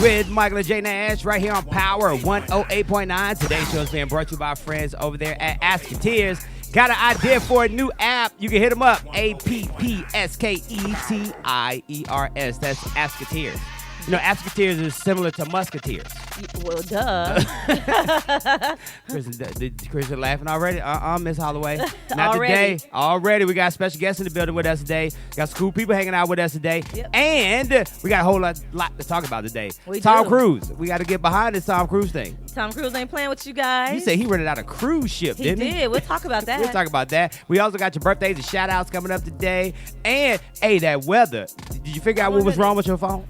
with Michael and J Nash right here on Power 108.9. Today's show is being brought to you by our friends over there at Asketeers. Got an idea for a new app? You can hit them up. APPSKETIERS. That's Asketeers. You know, Asketeers is similar to Musketeers. Well, duh. Kristen laughing already? Miss Holloway. Not Already. today. Already. We got special guests in the building with us today. Got some cool people hanging out with us today. Yep. And we got a whole lot to talk about today. We Tom do. Cruise. We got to get behind this Tom Cruise thing. Tom Cruise ain't playing with you guys. You said he rented out a cruise ship, He didn't he? did. We'll talk about that. We'll talk about that. We also got your birthdays and shout-outs coming up today. And, hey, that weather. Did you figure out what was wrong with your phone?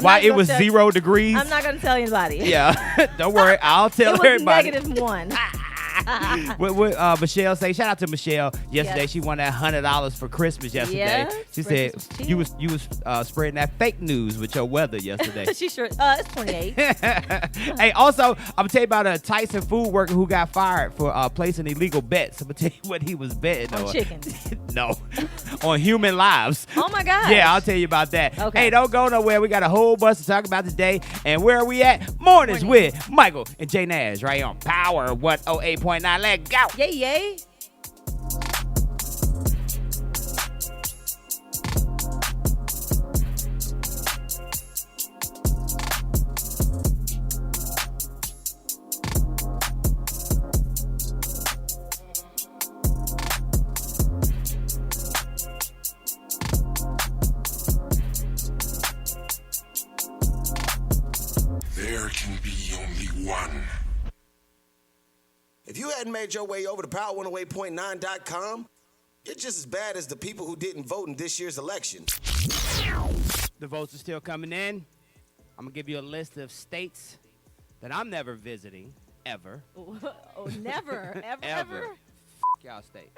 Why it was 0 degrees? I'm not going to tell anybody. Yeah. Don't worry. I'll tell it was everybody. -1. What Michelle say? Shout out to Michelle. Yesterday, Yes. she won that $100 for Christmas yesterday. Yeah, She Christmas said cheer. you was spreading that fake news with your weather yesterday. She sure. It's 28. Hey, also, I'm gonna tell you about a Tyson food worker who got fired for placing illegal bets. I'm gonna tell you what he was betting On on. chickens. No, on human lives. Oh, my God. Yeah, I'll tell you about that. Okay. Hey, don't go nowhere. We got a whole bunch to talk about today. And where are we at? Mornings with Michael and J Nash right here on Power 108.9. Let's go. Yay, yay. There can be only one. If you hadn't made your way over to power108.9.com, you're just as bad as the people who didn't vote in this year's election. The votes are still coming in. I'm going to give you a list of states that I'm never visiting, ever. Oh, never. Ever. Ever. Y'all state.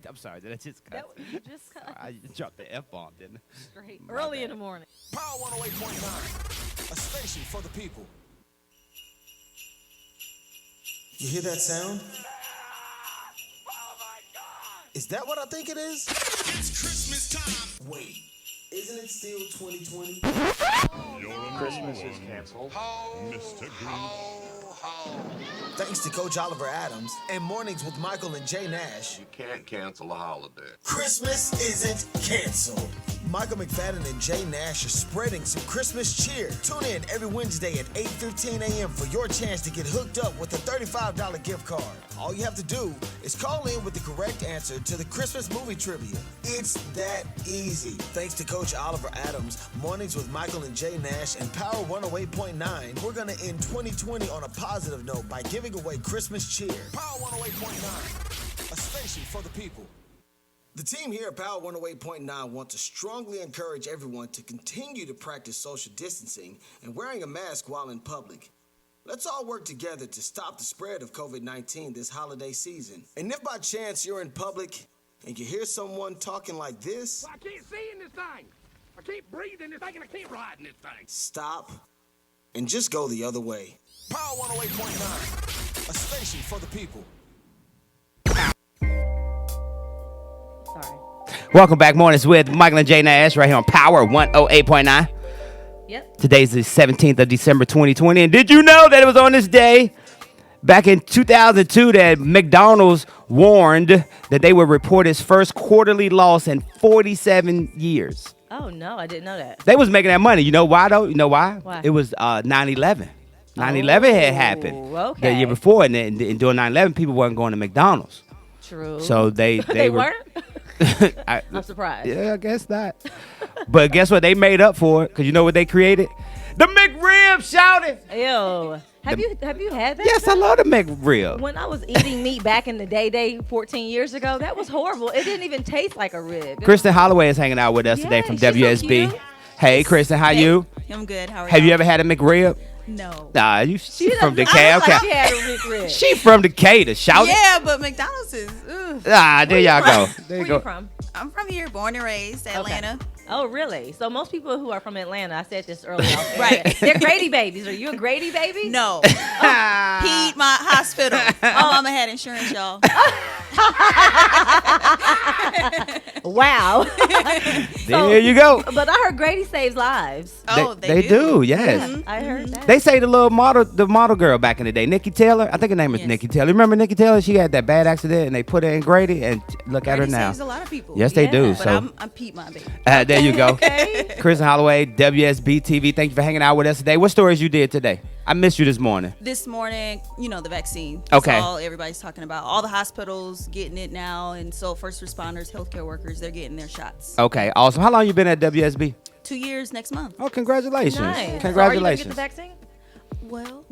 I'm sorry, did I just cut? You just cut I dropped the F-bomb, didn't I? straight early in the morning. Power 108.9, a station for the people. You hear that sound? Is that what I think it is? It's Christmas time. Wait, isn't it still 2020? Christmas is canceled. Mr. Grinch. Thanks to Coach Oliver Adams and Mornings with Michael and Jay Nash, You can't cancel a holiday. Christmas isn't canceled. Michael McFadden and Jay Nash are spreading some Christmas cheer. Tune in every Wednesday at 8:15 a.m. for your chance to get hooked up with a $35 gift card. All you have to do is call in with the correct answer to the Christmas movie trivia. It's that easy. Thanks to Coach Oliver Adams, Mornings with Michael and Jay Nash, and Power 108.9, we're going to end 2020 on a positive note by giving away Christmas cheer. Power 108.9, a station for the people. The team here at Power 108.9 want to strongly encourage everyone to continue to practice social distancing and wearing a mask while in public. Let's all work together to stop the spread of COVID-19 this holiday season. And if by chance you're in public and you hear someone talking like this, I can't see in this thing. I can't breathe in this thing and I can't ride in this thing. stop and just go the other way. Power 108.9, a station for the people. Sorry. Welcome back, Mornings with Michael and J Nash right here on Power 108.9. Yep. Today's the 17th of December 2020. And did you know that it was on this day back in 2002 that McDonald's warned that they would report its first quarterly loss in 47 years? Oh, no, I didn't know that. They was making that money. You know why, though? You know why? Why? It was 9/11. 9/11 had happened okay. the year before. And during 9/11, people weren't going to McDonald's. True. So they they were. weren't? I, I'm surprised. Yeah, I guess not. But guess what? They made up for it because you know what they created? The McRib, shouted. Ew. Have you had that? Yes, I love the McRib. When I was eating meat back in the day 14 years ago, that was horrible. It didn't even taste like a rib. Kristen Holloway is hanging out with us today from she's so WSB. cute. Hey, Kristen, how you? I'm good. How are Have you? you ever had a McRib? No. Nah, she from doesn't Decatur. look like Okay. she had a big rib. She from Decatur. Shout it. Yeah, but McDonald's is. Ugh. Ah, there y'all go. There Where you you go. from? I'm from here, born and raised, Atlanta. Oh, really? So most people who are from Atlanta, I said this earlier. Right. They're Grady babies. Are you a Grady baby? No. Piedmont Hospital. My mama had insurance, y'all. Wow. There you go. But I heard Grady saves lives. Oh, they do. Yes. I heard that. They say the model girl back in the day, Nikki Taylor. I think her name is Yes. Nikki Taylor. Remember Nikki Taylor? She had that bad accident, and they put her in Grady, and look at her Grady now. saves a lot of people. Yes, they do. But So I'm Pete, my baby. there you go. Okay. Kristen Holloway, WSB TV. Thank you for hanging out with us today. What stories you did today? I missed you this morning. This morning, the vaccine. That's Okay. all everybody's talking about. All the hospitals getting it now, and so first responders, healthcare workers, they're getting their shots. Okay, awesome. How long you been at WSB? 2 years next month. Oh, congratulations. Nice. Congratulations. So are you gonna get the vaccine? Well,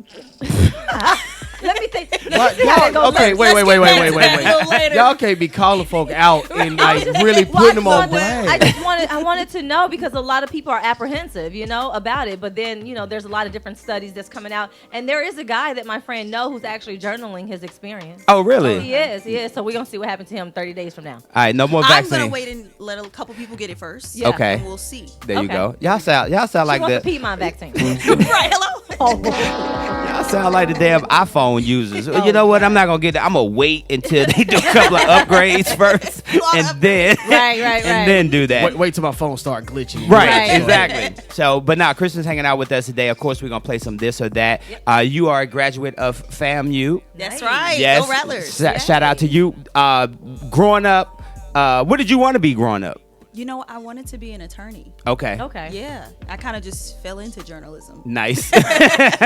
Let me think. What? See how that goes. Okay, Let's wait. get back to that a little later. Y'all can't be calling folk out and like really Well, putting them on I blast. just wanted to know because a lot of people are apprehensive, about it. But then, there's a lot of different studies that's coming out, and there is a guy that my friend know who's actually journaling his experience. Oh, really? He is. So we're gonna see what happens to him 30 days from now. All right, no more I'm vaccine. gonna wait and let a couple people get it first. Yeah. Okay. And we'll see. There you Okay. go. Y'all sound She like wants the to pee my vaccine. Right? Hello. y'all sound like the damn iPhone users. You know what? I'm not gonna get that. I'm gonna wait until they do a couple of upgrades first, and then Right. and then do that. Wait till my phone start glitching. Right, Right. exactly. So, but now Kristen's hanging out with us today. Of course, we're gonna play some this or that. You are a graduate of FAMU. That's Nice. right. Yes. Go Rattlers. Shout out to you. Growing up, what did you want to be growing up? I wanted to be an attorney. Okay. Okay. Yeah, I kind of just fell into journalism. Nice. Were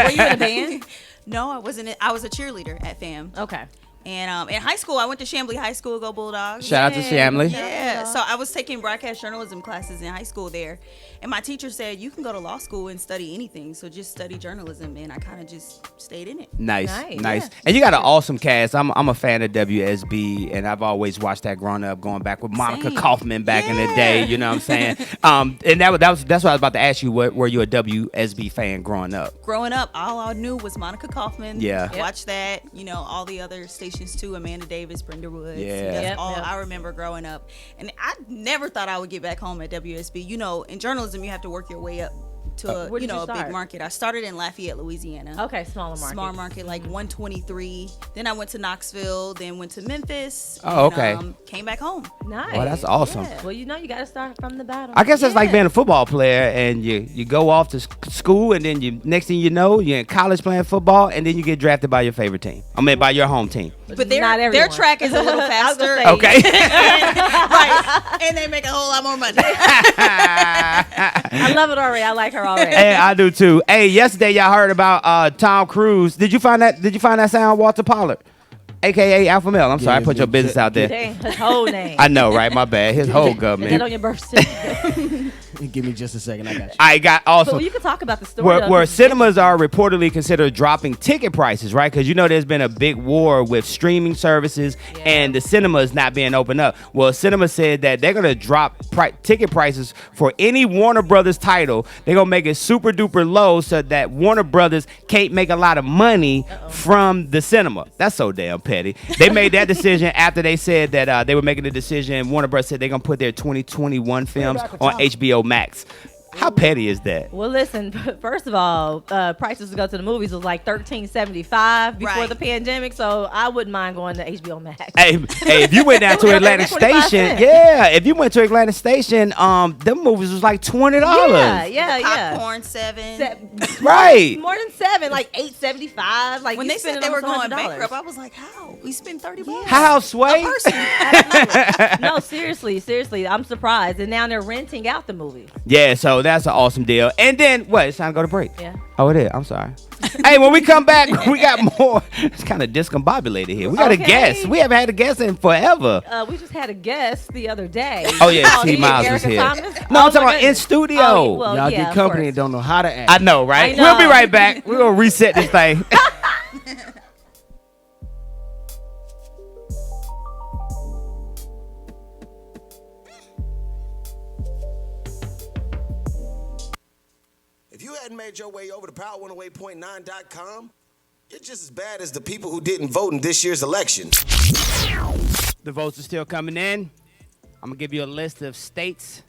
you in a band? No, I wasn't. I was a cheerleader at FAM. Okay. And in high school, I went to Chamblee High School, go Bulldogs. Shout out to Shamley. Yeah, so I was taking broadcast journalism classes in high school there, and my teacher said you can go to law school and study anything, so just study journalism, and I kind of just stayed in it. Nice. Nice. And you got an awesome cast. I'm a fan of WSB, and I've always watched that growing up, going back with Monica Same. Kaufman back in the Yeah. day. You know what I'm saying? And that's what I was about to ask you. Were you a WSB fan growing up? Growing up, all I knew was Monica Kaufman. Yeah. Yep. Watch that. All the other stations too. Amanda Davis, Brenda Woods. Yeah. That's Yep, all yep. I remember growing up. And I never thought I would get back home at WSB. In journalism, you have to work your way up to Where did you a big start? market. I started in Lafayette, Louisiana. Okay, smaller market. Small market, like 123. Then I went to Knoxville, then went to Memphis. Oh, and, okay. Came back home. Nice. Oh, that's awesome. Yeah. Well, you got to start from the bottom. I guess it's like Yeah. being a football player, and you go off to school, and then next thing you know, you're in college playing football, and then you get drafted by your favorite team. I mean, by your home team. But Not their everyone. track is a little I was gonna faster. say, Okay. Right. And they make a whole lot more money. I love it already. I like her already. Hey, I do too. Hey, yesterday y'all heard about Tom Cruise. Did you find that sound, Walter Pollard, aka Alpha Male? I'm sorry, I put your business out there. Dang, his whole name. I know, right? My bad. His whole Is that on government. your birth certificate? Give me just a second. I got you. I got But awesome. you can talk about the story. though, Where 'cause cinemas are reportedly considered dropping ticket prices, right? Because there's been a big war with streaming services and the cinemas not being open up. Well, cinema said that they're gonna drop ticket prices for any Warner Brothers title. They're gonna make it super duper low so that Warner Brothers can't make a lot of money from the cinema. That's so damn petty. They made that decision after they said that they were making the decision. Warner Brothers said they're gonna put their 2021 films on HBO Max. How petty is that? Well, listen. First of all, prices to go to the movies was like $13.75 before Right. the pandemic, so I wouldn't mind going to HBO Max. Hey, if you went down to Atlantic 25 Station, cents. if you went to Atlantic Station, them movies was like $20. Yeah. Popcorn, $7. Right. More than $7, like $8.75. Like When you they said spending they were almost going $100. bankrupt, I was like, how? We spent $30. How, Sway? A person. No, seriously, I'm surprised. And now they're renting out the movie. Yeah, so that's an awesome deal. And then, what? It's time to go to break. Yeah. Oh, it is. I'm sorry. Hey, when we come back, we got more. It's kind of discombobulated here. We got a Okay. guest. We haven't had a guest in forever. We just had a guest the other day. Oh, yeah, T. T. Miles was Erica here. Thomas? No, Oh, I'm my talking about in goodness. studio. Oh, well, Y'all yeah, get of company course. and don't know how to act. I know, right? I know. We'll be right back. We're going to reset this thing. If you hadn't made your way over to power108.9.com, you're just as bad as the people who didn't vote in this year's election. The votes are still coming in. I'm going to give you a list of states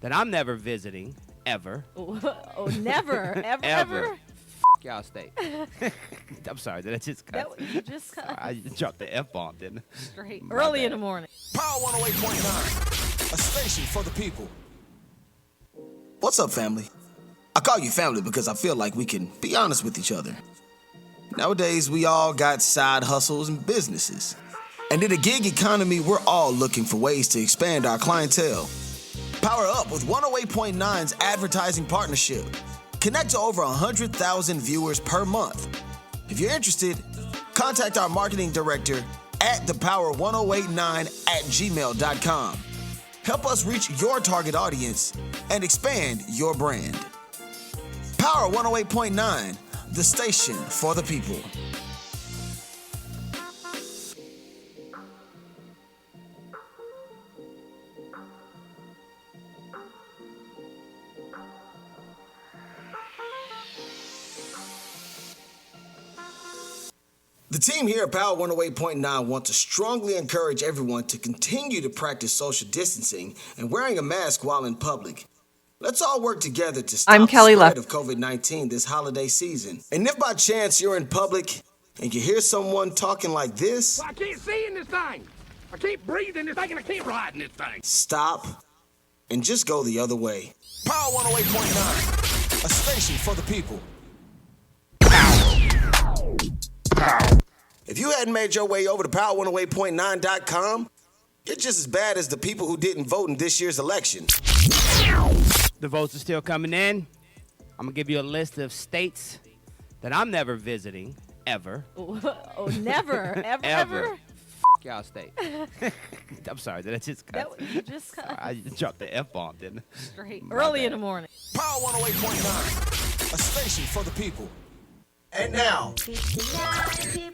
that I'm never visiting, ever. Oh, never, ever. Ever. Y'all state. I'm sorry, did I just cut? You just I dropped the F-bomb, didn't I? straight early in the morning. Power 108.9, a station for the people. What's up, family? I call you family because I feel like we can be honest with each other. Nowadays, we all got side hustles and businesses. And in a gig economy, we're all looking for ways to expand our clientele. Power up with 108.9's advertising partnership. Connect to over 100,000 viewers per month. If you're interested, contact our marketing director at thepower1089@gmail.com. Help us reach your target audience and expand your brand. Power 108.9, the station for the people. The team here at Power 108.9 want to strongly encourage everyone to continue to practice social distancing and wearing a mask while in public. Let's all work together to stop the spread of COVID-19 this holiday season. And if by chance you're in public and you hear someone talking like this, Well, I can't see in this thing. I can't breathe in this thing and I can't ride in this thing. stop and just go the other way. Power 108.9, a station for the people. If you hadn't made your way over to power108.9.com, you're just as bad as the people who didn't vote in this year's election. The votes are still coming in. I'm going to give you a list of states that I'm never visiting, ever. Oh, never, ever. F y'all state. I'm sorry, did I just cut? You just I dropped the F-bomb, didn't I? straight early in the morning. Power 108.9, a station for the people. And now,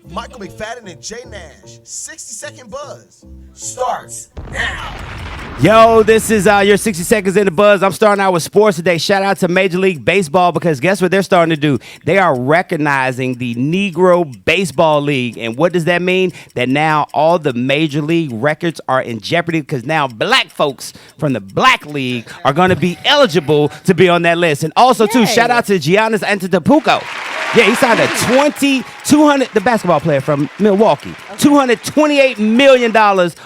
Michael McFadden and Jay Nash, 60-second buzz, starts now. Yo, this is your 60 Seconds in the Buzz. I'm starting out with sports today. Shout out to Major League Baseball because guess what they're starting to do? They are recognizing the Negro Baseball League. And what does that mean? That now all the Major League records are in jeopardy because now black folks from the Black League are going to be eligible to be on that list. And also, too, shout out to Giannis Antetokounmpo. Yeah, he signed a the basketball player from Milwaukee, $228 million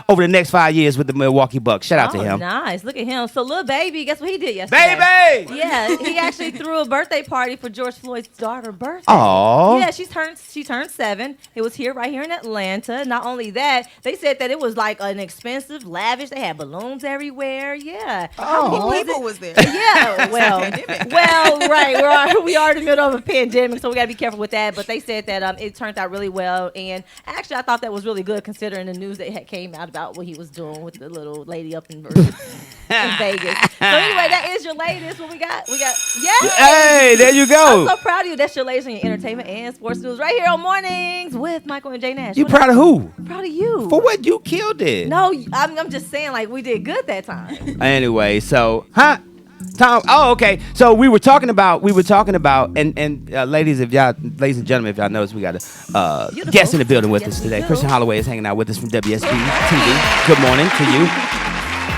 over the next 5 years with the Milwaukee Bucks. Shout out to him. Nice. Look at him. So, little baby, guess what he did yesterday? Baby! Yeah, he actually threw a birthday party for George Floyd's daughter's birthday. Aww. Yeah, she turned 7. It was right here in Atlanta. Not only that, they said that it was like an expensive, lavish. They had balloons everywhere. Yeah. How many people was there? Yeah, well, right. We are in the middle of a pandemic, so we got to be careful with that. But they said that it turned out really well. And actually, I thought that was really good considering the news that had came out about what he was doing with the little lady up in Vegas. So anyway, that is your latest. What we got? Hey, there you go. I'm so proud of you. That's your latest in your entertainment and sports news right here on Mornings with Michael and Jay Nash. You proud of who? I'm proud of you. For what? You killed it. No, I'm just saying, like, we did good that time. Anyway, so, Tom, okay. So we were talking about, and ladies and gentlemen, if y'all notice, we got a guest in the building with us today. Kristen Holloway is hanging out with us from WSB TV. Good morning to you.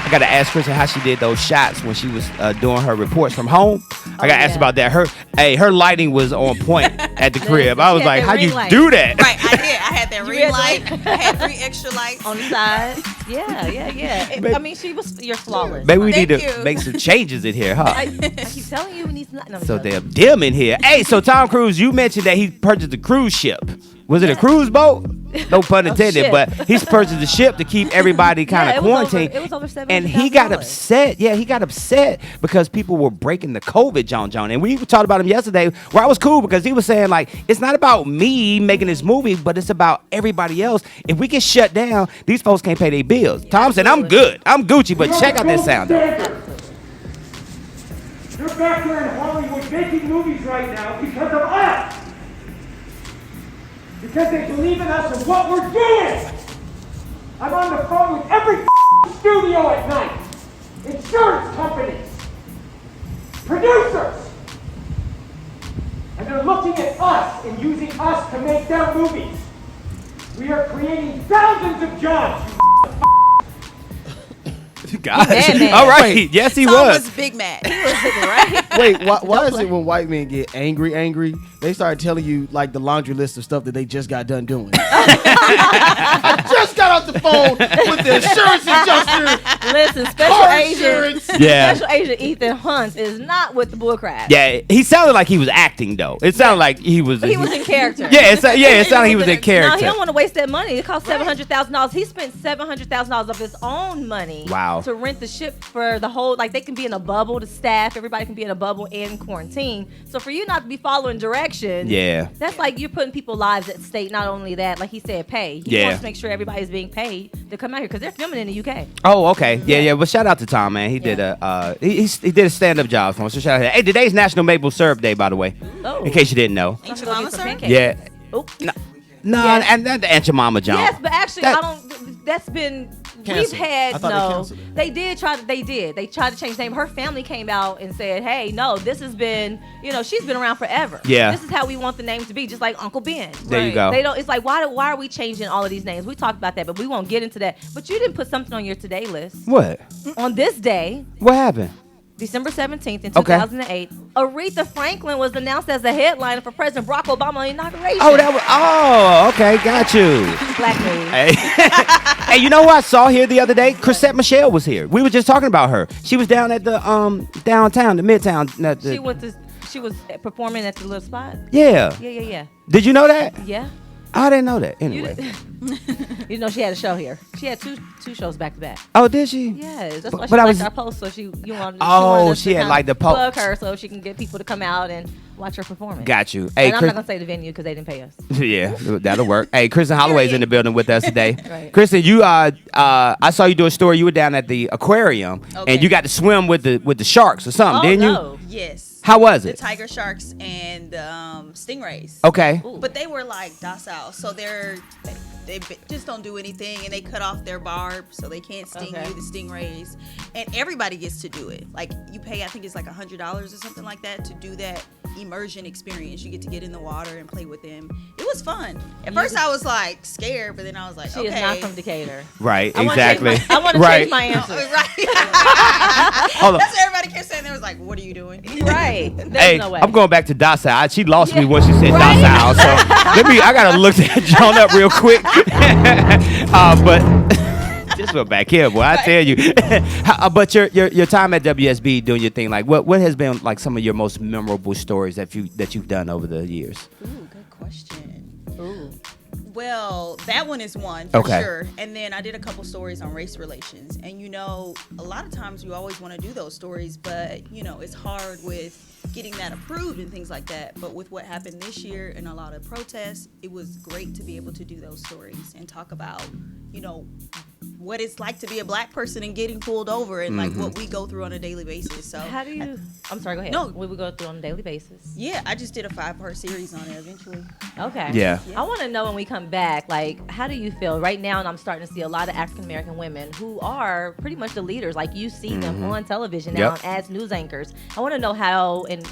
I got to ask Kristen how she did those shots when she was doing her reports from home. I got to ask about that. Her lighting was on point at the crib. I was like, how'd you do that? Right, I did. I had that ring light. I had 3 extra lights on the side. Yeah. I mean, you're flawless. Maybe we need to make some changes in here, huh? I keep telling you, we need some. So damn dim in here. Hey, so Tom Cruise, you mentioned that he purchased a cruise ship. Was it a cruise boat? No pun intended, but he's purchased a ship to keep everybody kind of quarantined. It was over $7,000. And he got upset. Yeah, he got upset because people were breaking the COVID, John. And we talked about him yesterday, where I was cool because he was saying, like, it's not about me making this movie, but it's about everybody else. If we get shut down, these folks can't pay their bills. Tom said, I'm good. I'm Gucci, but check out this sound, though. You're back here in Hollywood making movies right now because of us. Because they believe in us and what we're doing. I'm on the phone with every studio at night. Insurance companies. Producers. And they're looking at us and using us to make their movies. We are creating thousands of jobs. Gosh. All right. Yes, he Tom was. was big mad. Right? Wait, why is it when white men get angry, they start telling you like the laundry list of stuff that they just got done doing? I just got off the phone with the insurance adjuster. Listen, Special Agent Ethan Hunt is not with the bullcrap. Yeah, he sounded like he was acting though. It sounded like he was. He was in character. Yeah, it sounded like he was in character. No, he don't want to waste that money. It cost $700,000. He spent $700,000 of his own money. Wow. To rent the ship for the whole. Like they can be in a bubble. The staff, everybody can be in a bubble and quarantine. So for you not to be following directions, that's like you're putting people's lives at stake. Not only that, like he said, pay. He wants to make sure everybody's being paid to come out here because they're filming in the UK. Oh, okay. Yeah. But shout out to Tom, man. He did a he did a stand up job for us. So shout out. Hey, today's National Maple Syrup Day, by the way. Oh. In case you didn't know. Ain't your mama, sir? Yeah. Oh. No, and that the Aunt your mama jump. Yes, but actually, I don't. That's been. Canceled. We've had they canceled it. They did try to. They tried to change the name. Her family came out and said, "Hey, no, this has been. She's been around forever. Yeah. This is how we want the name to be, just like Uncle Ben. There you go. They don't. It's like why are we changing all of these names? We talked about that, but we won't get into that. But you didn't put something on your today list. What? On this day, What happened? December 17th in 2008, Aretha Franklin was announced as a headliner for President Barack Obama's inauguration. Okay, got you. Black lady. Hey. Hey, you know who I saw here the other day? Chrisette Michelle was here. We were just talking about her. She was down at the downtown, the Midtown. She was performing at the little spot. Yeah. Yeah. Did you know that? Yeah. I didn't know that. Anyway. She had a show here. She had two shows back to back. Oh, did she? Yes, that's why she but I liked was- our post. So you wanted. Oh, us she to had kinda like the post. plug her so she can get people to come out and watch her performance. Got you. Hey, And I'm Chris- not gonna say the venue because they didn't pay us. Yeah, that'll work. Hey, Kristen Holloway's in the building with us today. Right. Kristen, you I saw you do a story. You were down at the aquarium and you got to swim with the sharks or something, didn't you? Yes. How was The it? tiger sharks and the stingrays. Okay. But they were like docile, so they just don't do anything, and they cut off their barb so they can't sting you, the stingrays. And everybody gets to do it. Like you pay, I think it's like $100 or something like that to do that immersion experience. You get to get in the water and play with them. It was fun. At first I was like scared, but then I was like, She okay. is not from Decatur. Right, I exactly. want to change my answer. Right. Hold on. That's what everybody kept saying. They was like, what are you doing? Right. There's Hey, no way. I'm going back to docile. She lost me Yeah. when she said Right? docile. So I gotta look that John up real quick. But just went back here, boy. I tell you. But your time at WSB doing your thing, like what has been like some of your most memorable stories that you've done over the years? Ooh, good question. Ooh. Well, that one is one for Okay. sure. And then I did a couple stories on race relations. And a lot of times you always want to do those stories, but it's hard with getting that approved and things like that. But with what happened this year and a lot of protests, it was great to be able to do those stories and talk about, what it's like to be a black person and getting pulled over and like what we go through on a daily basis. So How do you? I'm sorry. Go ahead. No. What we go through on a daily basis. yeah, I just did a 5-part series on it eventually. Okay. Yeah. I want to know when we come back, like, how do you feel right now? And I'm starting to see a lot of African American women who are pretty much the leaders. Like you see them on television now as news anchors. I want to know how, and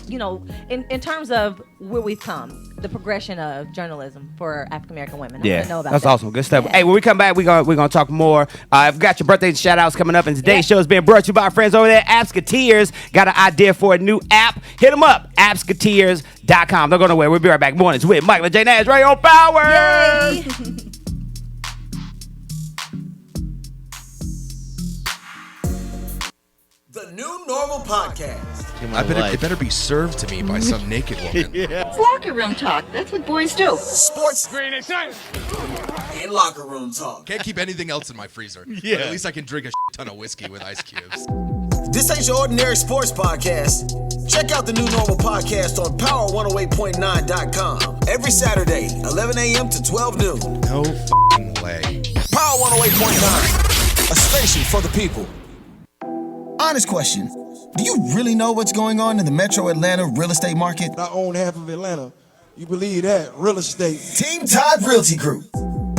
in terms of where we've come, the progression of journalism for African American women. I want to know about that's that. awesome. Good stuff. Yeah. Hey, when we come back, we're gonna talk more. I've got your birthday shout outs coming up, and today's show is being brought to you by our friends over there at Appsketeers. Got an idea for a new app? Hit them up, appsketeers.com. Don't go nowhere. We'll be right back. Mornings with Michael and J Nash right on Power. Yay. The New Normal Podcast. It better be served to me by some naked woman. It's locker room talk. That's what boys do. Sports and locker room talk. Can't keep anything else in my freezer. Yeah. But at least I can drink a ton of whiskey with ice cubes. This ain't your ordinary sports podcast. Check out the New Normal Podcast on Power108.9.com every Saturday, 11 a.m. to 12 noon. No f***ing way. Power 108.9, a station for the people. Honest question. Do you really know what's going on in the Metro Atlanta real estate market? I own half of Atlanta. You believe that? Real estate. Team Todd Realty Group.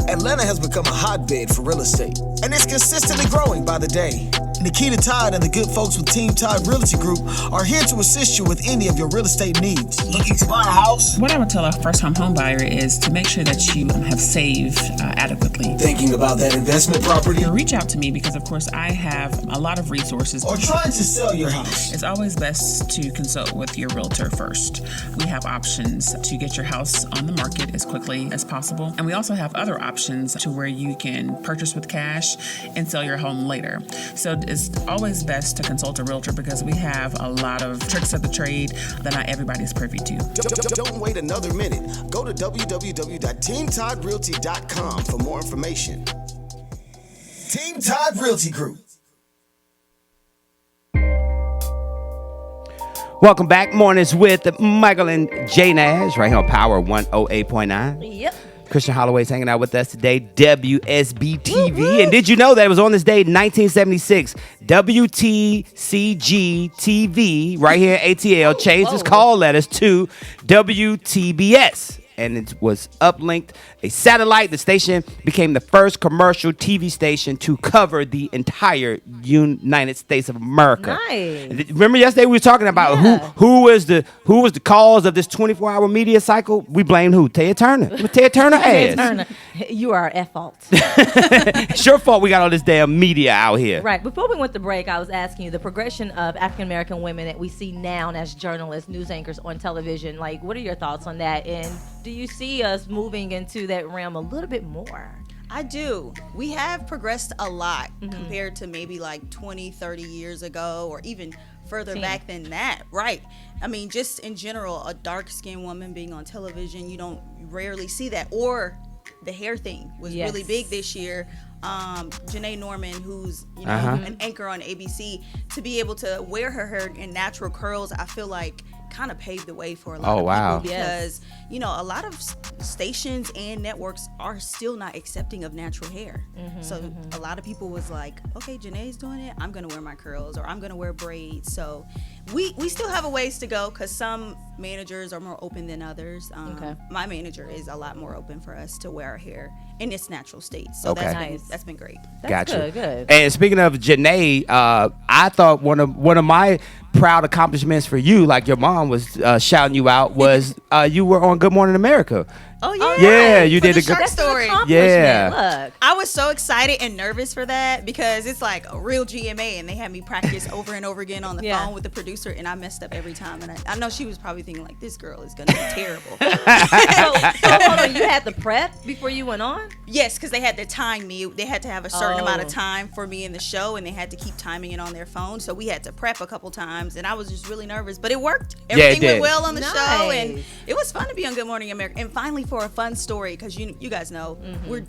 Atlanta has become a hotbed for real estate, and it's consistently growing by the day. Nikita Todd and the good folks with Team Todd Realty Group are here to assist you with any of your real estate needs. Looking to buy a house? What I would tell a first-time home buyer is to make sure that you have saved adequately. Thinking about that investment property? Reach out to me because, of course, I have a lot of resources. Or trying to sell your house? It's always best to consult with your realtor first. We have options to get your house on the market as quickly as possible. And we also have other options to where you can purchase with cash and sell your home later. So it's always best to consult a realtor because we have a lot of tricks of the trade that not everybody's privy to. Don't wait another minute. Go to www.teamtoddrealty.com for more information. Team Todd Realty Group. Welcome back. Mornings with Michael and Jay Nash right here on Power 108.9. Yep. Kristen Holloway's hanging out with us today, WSB TV. And did you know that it was on this day, 1976, WTCG TV, right here in ATL, changed its call letters to WTBS. And it was uplinked a satellite. The station became the first commercial TV station to cover the entire United States of America. Nice. Remember yesterday we were talking about who was the cause of this 24-hour media cycle? We blamed who? Taya Turner. Taya Turner ass. Turner, you are at fault. It's your fault we got all this damn media out here. Right. Before we went to break, I was asking you the progression of African American women that we see now as journalists, news anchors on television. Like, what are your thoughts on that? And do you see us moving into that realm a little bit more? I do. We have progressed a lot compared to maybe like 20, 30 years ago, or even further back than that. Right. I mean, just in general, a dark-skinned woman being on television, you rarely see that. Or the hair thing was really big this year. Janae Norman, who's an anchor on ABC, to be able to wear her hair in natural curls, I feel like kind of paved the way for a lot of people because a lot of stations and networks are still not accepting of natural hair. So a lot of people was like, okay, Janae's doing it, I'm gonna wear my curls, or I'm gonna wear braids. So we still have a ways to go because some managers are more open than others. My manager is a lot more open for us to wear our hair in its natural state. So that's been great. That's gotcha. Good. And speaking of Janae, I thought one of my proud accomplishments for you, like your mom was shouting you out, was you were on Good Morning America. Oh yeah, yeah, you did a good good story. Yeah, look, I was so excited and nervous for that because it's like a real GMA, and they had me practice over and over again on the phone with the producer, and I messed up every time. And I know she was probably thinking like, this girl is gonna be terrible. so hold on, you had the prep before you went on? Yes, because they had to time me. They had to have a certain amount of time for me in the show, and they had to keep timing it on their phone. So we had to prep a couple times, and I was just really nervous, but it worked. Everything went well on the show, and it was fun to be on Good Morning America. And finally, for a fun story, because you guys know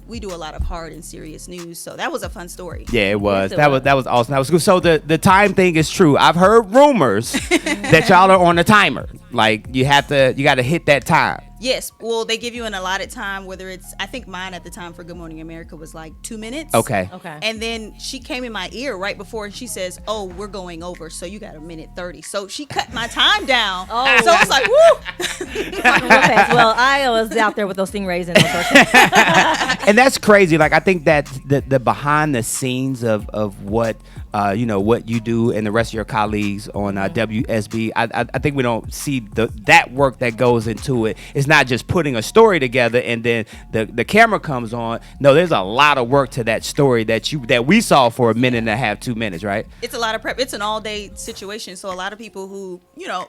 we do a lot of hard and serious news, so that was a fun story. Yeah, it was. That was awesome. That was good. So the time thing is true. I've heard rumors that y'all are on a timer. Like you got to hit that time. Yes. Well, they give you an allotted time, whether it's, I think mine at the time for Good Morning America was like 2 minutes. Okay. And then she came in my ear right before and she says, oh, we're going over, so you got a minute 30. So she cut my time down. So I was like, woo. Well, I was out there with those stingrays and those and that's crazy. Like, I think that the behind the scenes of what what you do and the rest of your colleagues on WSB, I think we don't see that work that goes into it. It's not just putting a story together and then the camera comes on. No, there's a lot of work to that story that we saw for a minute and a half, 2 minutes, right? It's a lot of prep. It's an all-day situation. So a lot of people who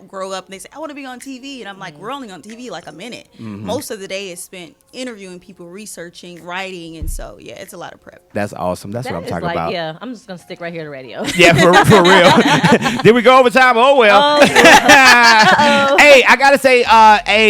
grow up and they say, I want to be on TV, and I'm like, we're only on TV like a minute. Most of the day is spent interviewing people, researching, writing, and so it's a lot of prep. That's awesome. That's what I'm talking about. Yeah, I'm just gonna stick right here to radio. Yeah, for real. Did we go overtime? Oh well. Hey, I gotta say,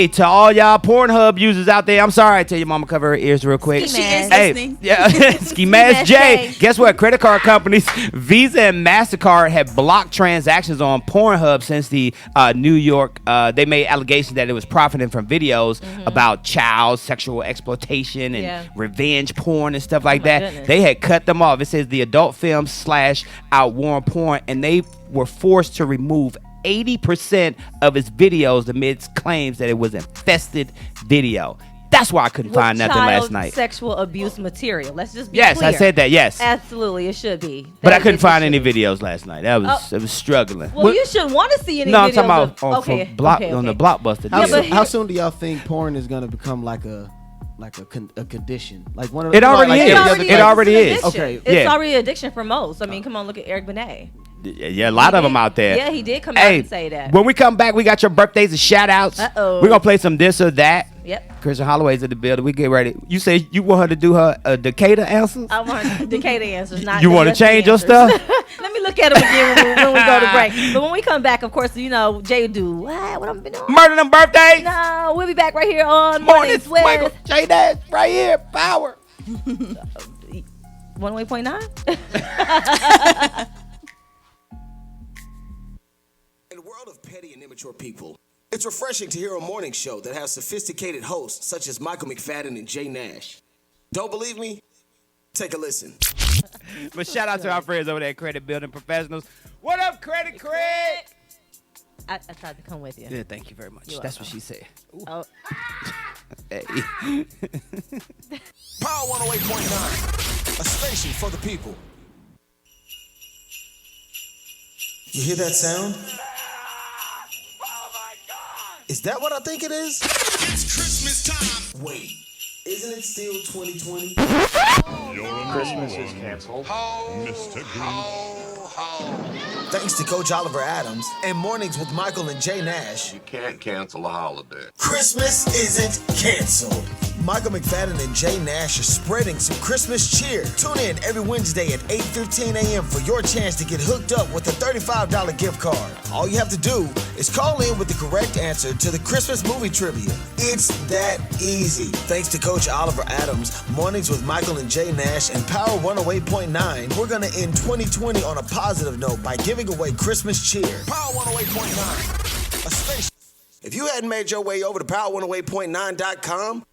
to all y'all Pornhub users out there, I'm sorry. I tell your mama cover her ears real quick. She is listening. Yeah, Ski Mask J. Guess what? Credit card companies Visa and MasterCard have blocked transactions on Pornhub since the New York. They made allegations that it was profiting from videos about child sexual exploitation and revenge porn and stuff like that. Goodness. They had cut them off. It says the adult film / outworn porn, and they were forced to remove 80% of its videos amidst claims that it was infested video. That's why I couldn't find nothing last child night. Sexual abuse material. Let's just be Yes, clear. I said that. Yes, Absolutely, it should be. but I That couldn't is- find it any should be. videos last night. That was it was struggling. Well, you shouldn't want to see any no, videos I'm talking about of, okay, on the Blockbuster. How, Yeah, soon, but how soon do y'all think porn is gonna become like a condition? Like one of It already like is. every other It thing? already It's an is. addiction. Okay. It's Yeah. already an addiction for most. I mean, come on, look at Eric Benet. Yeah, a lot of them out there. Yeah, he did come out Hey, and say that. when we come back, we got your birthdays and shout outs. Uh-oh. We're going to play some this or that. Yep. Kristen Holloway's in the building. We get ready. You say you want her to do her Decatur answers? I want Decatur answers, not You the want to rest of the change your answers. stuff? Let me look at them again when we go to break. But when we come back, of course, you know, Jay do what I've been doing. Murder them birthdays. No, we'll be back right here on Mornings, Mornings Michael with J. Nash, right here. Power. 108.9. In a world of petty and immature people, it's refreshing to hear a morning show that has sophisticated hosts such as Michael McFadden and Jay Nash. Don't believe me? Take a listen. But shout out to our friends over there at Credit Building Professionals. What up, Credit Craig? I tried to come with you. Yeah, thank you very much. You're That's what she said. Oh, Hey. Power 108.9, a station for the people. You hear that sound? Is that what I think it is? It's Christmas time. Wait, isn't it still 2020? Christmas is canceled. Ho, Mr. Ho, ho. Thanks to Coach Oliver Adams and Mornings with Michael and Jay Nash, You can't cancel a holiday. Christmas isn't canceled. Michael McFadden and Jay Nash are spreading some Christmas cheer. Tune in every Wednesday at 8:15 a.m. for your chance to get hooked up with a $35 gift card. All you have to do is call in with the correct answer to the Christmas movie trivia. It's that easy. Thanks to Coach Oliver Adams, Mornings with Michael and Jay Nash, and Power 108.9, we're going to end 2020 on a positive note by giving away Christmas cheer. Power 108.9, a station. If you hadn't made your way over to power108.9.com,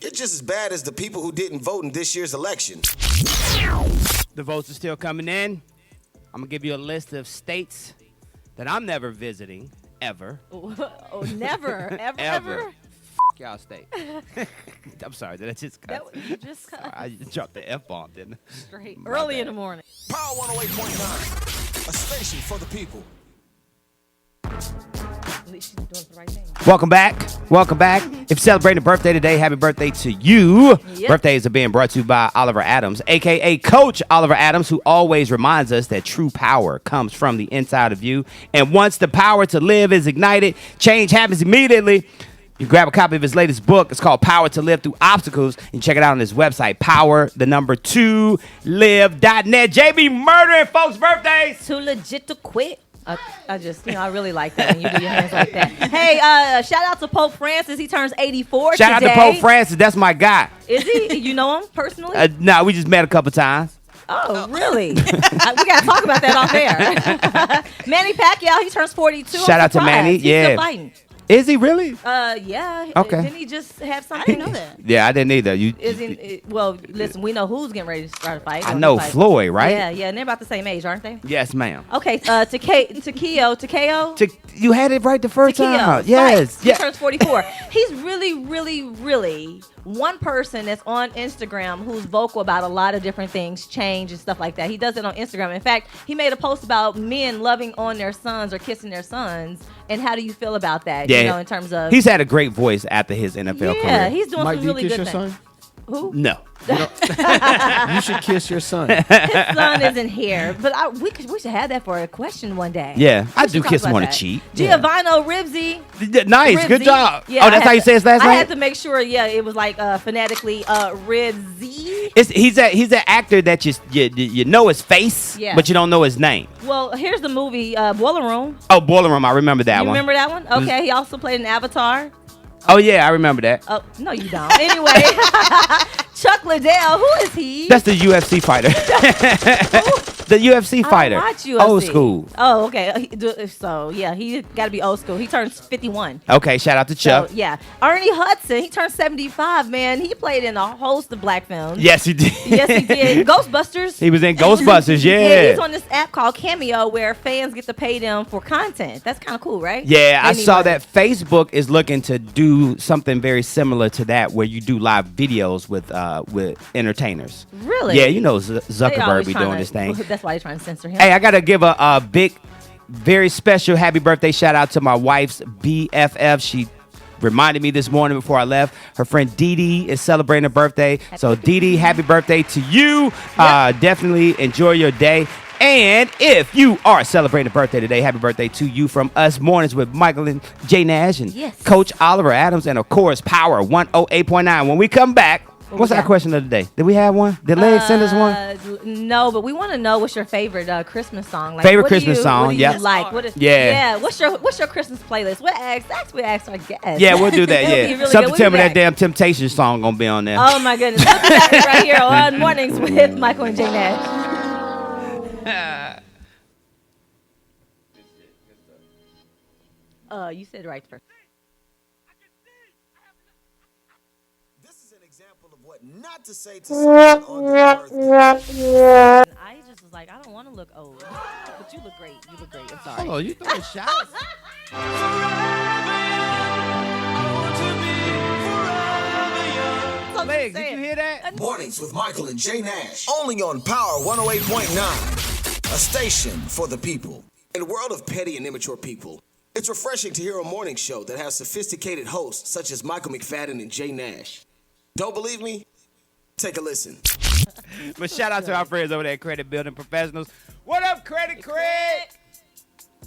you're just as bad as the people who didn't vote in this year's election. The votes are still coming in. I'm going to give you a list of states that I'm never visiting, ever. oh never, ever, Ever. ever. F- y'all state. I'm sorry, did I just cut? You just cut I dropped the F-bomb, didn't I? straight My early bad. in the morning. Power 108.9, a station for the people. At least she's doing the right thing. Welcome back. Welcome back. If you're celebrating a birthday today, happy birthday to you. Yep. Birthdays are being brought to you by Oliver Adams, a.k.a. Coach Oliver Adams, who always reminds us that true power comes from the inside of you. And once the power to live is ignited, change happens immediately. You grab a copy of his latest book. It's called Power to Live Through Obstacles. And check it out on his website, power2live.net. JB murdering folks' birthdays. Too legit to quit. I just, I really like that when you do your hands like that. Hey, shout out to Pope Francis. He turns 84 Shout out today. to Pope Francis. That's my guy. Is he? You know him personally? No, we just met a couple times. Oh, really? We got to talk about that off air. Manny Pacquiao, he turns 42. Shout I'm out to surprised. Manny. He's Yeah. still fighting. Is he really? Yeah. Okay. Didn't he just have something? I didn't know that. Yeah, I didn't either. Well, listen, we know who's getting ready to start a fight. I know Fight. Floyd, right? Yeah, and they're about the same age, aren't they? Yes, ma'am. Okay, Takeo. You had it right the first Takeo, time. Yes. He Yeah. turns 44. He's really one person that's on Instagram who's vocal about a lot of different things, change and stuff like that. He does it on Instagram. In fact, he made a post about men loving on their sons or kissing their sons. And how do you feel about that? Yeah. You know, in terms of He's had a great voice after his NFL career. yeah, he's doing Mike, some do you really kiss good your things. son? Who? No. You should kiss your son. His son isn't here, but we should have that for a question one day. Yeah, We I should do talk kiss him about on the that. cheek. Giovanni Ribisi. Nice. Good Ribsy. job. Yeah, Oh, that's how you say his last I name? had to make sure. Yeah, it was like phonetically Ribsy. He's an actor that you know his face, Yeah. but you don't know his name. Well, here's the movie Boiler Room. Oh, Boiler Room. I remember that You one. remember that one? Okay. He also played in Avatar. Oh, yeah, I remember that. Oh no, you don't. Anyway, Chuck Liddell. Who is he? That's the UFC fighter. The UFC fighter. I watch UFC. Old school. Oh, okay. So yeah, he got to be old school. He turns 51. Okay, shout out to Chuck. So, yeah, Ernie Hudson. He turned 75. Man, he played in a host of black films. Yes, he did. Yes, he did. Ghostbusters. He was in Ghostbusters. Yeah. He's on this app called Cameo where fans get to pay them for content. That's kind of cool, right? Yeah, I saw that Facebook is looking to do something very similar to that, where you do live videos with entertainers. Really? Yeah, you know They Zuckerberg always be trying doing to- this thing. That's why they're trying to censor him. Hey, I gotta give a big, very special happy birthday shout out to my wife's BFF. She reminded me this morning before I left. Her friend Dee Dee is celebrating her birthday. So Dee Dee, happy birthday to you. Definitely enjoy your day. And if you are celebrating a birthday today, happy birthday to you from us Mornings with Michael and J Nash and Coach Oliver Adams, and of course Power 108.9. When we come back, what's our question of the day? Did we have one? Did Larry send us one? No, but we want to know what's your favorite Christmas song. Like, Favorite what do Christmas you- song, What do you yeah. like? What is, Yeah. What's your Christmas playlist? We ask our guests. Yeah, we'll do that. It'll Yeah. be really Something good. tell We'll me be that back. damn Temptation song gonna be on there. Oh my goodness. We'll be back right here on Mornings with Michael and J Nash. You said right first. This is an example of what not to say to someone on their birthday. I just was like, I don't want to look old, but you look great. You look great. I'm sorry. Hold on, you throwing shots? Legs, did you hear that? Mornings with Michael and J Nash. Only on Power 108.9. A station for the people. In a world of petty and immature people, it's refreshing to hear a morning show that has sophisticated hosts such as Michael McFadden and J Nash. Don't believe me? Take a listen. But shout out to our friends over there at Credit Building Professionals. What up, Credit Cred?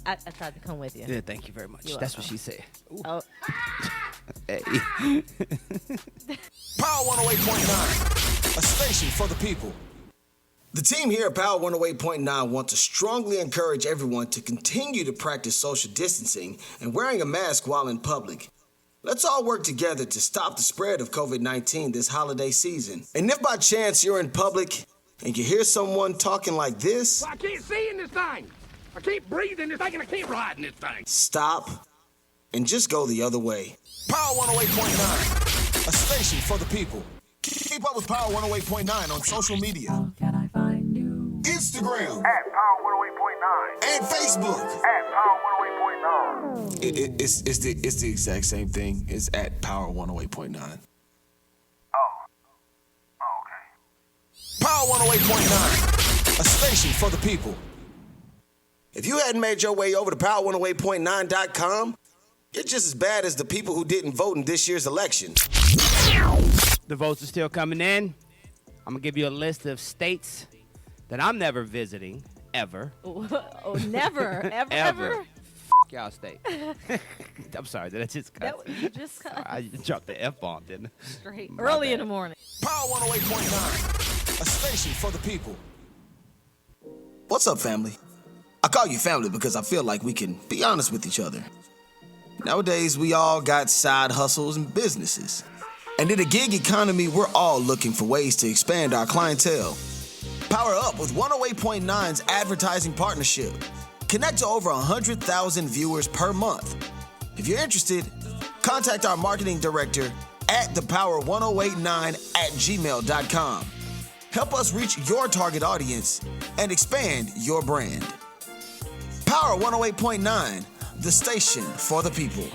I tried to come with you. Yeah, thank you very much. That's what she said. Oh. Hey. Power 108.9, a station for the people. The team here at Power 108.9 want to strongly encourage everyone to continue to practice social distancing and wearing a mask while in public. Let's all work together to stop the spread of COVID-19 this holiday season. And if by chance you're in public and you hear someone talking like this, I can't see in this thing. I can't breathe in this thing, and I can't ride in this thing. stop and just go the other way. Power 108.9, a station for the people. Keep up with Power 108.9 on social media. Instagram At Power 108.9. and Facebook. At Power 108.9. It's the exact same thing. It's at Power 108.9. Power 108.9, a station for the people. If you hadn't made your way over to power108.9.com, you're just as bad as the people who didn't vote in this year's election. The votes are still coming in. I'm going to give you a list of states that I'm never visiting, ever. Oh, never, ever. F y'all state. I'm sorry, did I just cut? You just I dropped the F-bomb, didn't I? straight My early bad. in the morning. Power 108.9, a station for the people. What's up, family? I call you family because I feel like we can be honest with each other. Nowadays, we all got side hustles and businesses. And in a gig economy, we're all looking for ways to expand our clientele. Power up with 108.9's advertising partnership. Connect to over 100,000 viewers per month. If you're interested, contact our marketing director at thepower1089@gmail.com. Help us reach your target audience and expand your brand. Power 108.9, the station for the people.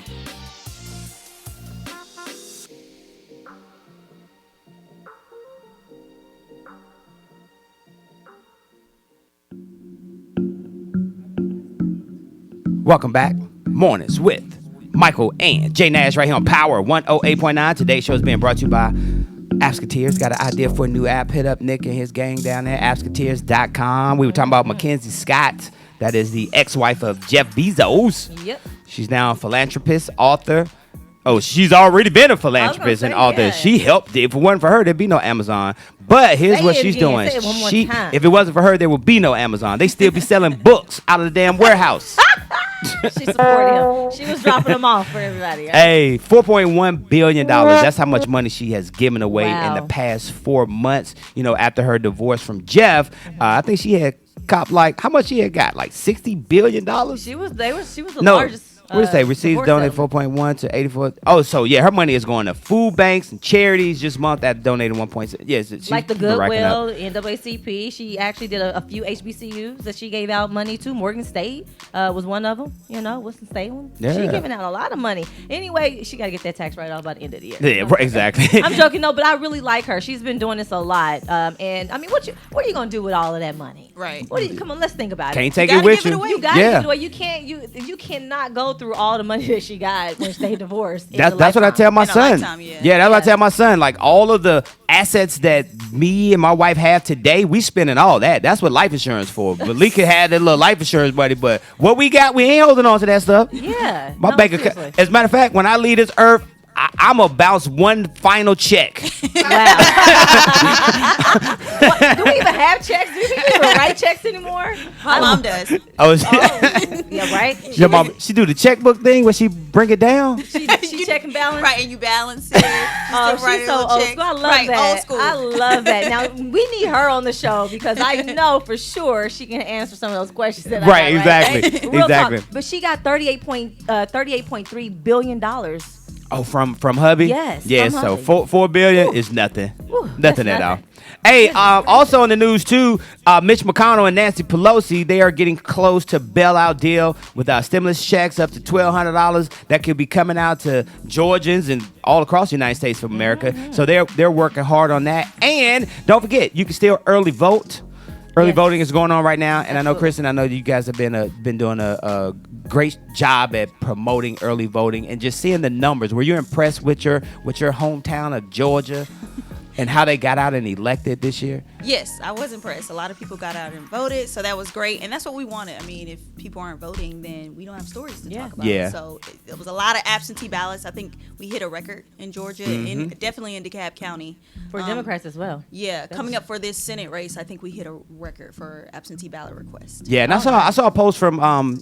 Welcome back. Mornings with Michael and J Nash right here on Power 108.9. Today's show is being brought to you by Appsketeers. Got an idea for a new app? Hit up Nick and his gang down there, appsketeers.com. We were talking about Mackenzie Scott. That is the ex-wife of Jeff Bezos. Yep. She's now a philanthropist, author. Oh, she's already been a philanthropist and author. yeah. She helped. If it wasn't for her, there'd be no Amazon. But here's Say what it she's again. doing. Say it one more She, time. if it wasn't for her, there would be no Amazon. They still be selling books out of the damn warehouse. She supported him. She was dropping them off for everybody. Right? Hey, $4.1 billion. That's how much money she has given away in the Wow. past 4 months. You know, after her divorce from Jeff, I think she had copped like, how much she had got? Like $60 billion? She was the No. largest. What did it say? Receipts divorce donated settlement. 4.1 to 84. Oh, so yeah, her money is going to food banks and charities. Just month that donated 1.6. Yes, she's Like the racking up. Goodwill, NAACP. She actually did a few HBCUs that she gave out money to. Morgan State was one of them. You know, Winston State one. Yeah. She giving out a lot of money. Anyway, she got to get that tax write off by the end of the year. Yeah, right, exactly. I'm joking, no, but I really like her. She's been doing this a lot. And I mean, what are you gonna do with all of that money? Right. Come on, let's think about Can't it. take You it gotta with give it you. away. You gotta Yeah. give it away. You cannot go through all the money that she got when they divorced. in a That's what I lifetime. tell my In a son. lifetime, yeah. That's what I tell my son. Like all of the assets that me and my wife have today, we spending all that. That's what life insurance for. Malika had that little life insurance money, but what we got, we ain't holding on to that stuff. Yeah. My no, bank account. seriously. As a matter of fact, when I leave this earth, I'm gonna bounce one final check. Wow. Do we even have checks? Do we even write checks anymore? My mom does. I was. Yeah, right. Your mom, she do the checkbook thing where she bring it down. She checking balance. Right, and you balance it. Oh, Still write she's a so little old check. school. I love Right, that. old school. I love that. Now we need her on the show because I know for sure she can answer some of those questions that Right, I got, exactly. Real Exactly. Talk. But she got $38.3 billion. Oh, from hubby? Yes, Yeah, from so hubby. $4 billion is nothing. Nothing that's at all. nothing. Hey, also in the news too, Mitch McConnell and Nancy Pelosi, they are getting close to bailout deal with stimulus checks up to $1,200 that could be coming out to Georgians and all across the United States of America. So they're working hard on that. And don't forget, you can still early vote. Early Yes. voting is going on right now, and I know, Absolutely. Kristen, I know you guys have been doing a great job at promoting early voting and just seeing the numbers. Were you impressed with your hometown of Georgia and how they got out and elected this year? Yes, I was impressed. A lot of people got out and voted, so that was great, and that's what we wanted. I mean, if people aren't voting, then we don't have stories to talk about. Yeah. So it was a lot of absentee ballots. I think we hit a record in Georgia, and definitely in DeKalb County. For Democrats as well. Yeah, coming up for this Senate race, I think we hit a record for absentee ballot requests. Yeah, and I saw a post from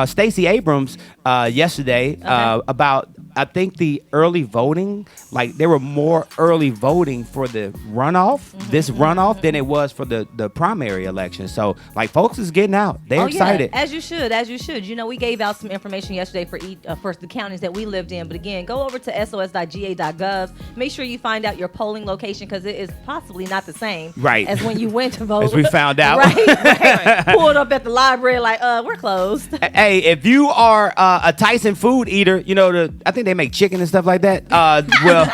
Stacey Abrams yesterday about, I think, the early voting. Like there were more early voting for the runoff, this runoff, than it was for the primary election. So like folks is getting out. They're excited. Yeah, as you should. You know, we gave out some information yesterday for the counties that we lived in. But again, go over to sos.ga.gov. Make sure you find out your polling location because it is possibly not the same Right. as when you went to vote. As we found out. right. Pulled up at the library like, we're closed. Hey, if you are a Tyson food eater, you know, I think they make chicken and stuff like that. Well,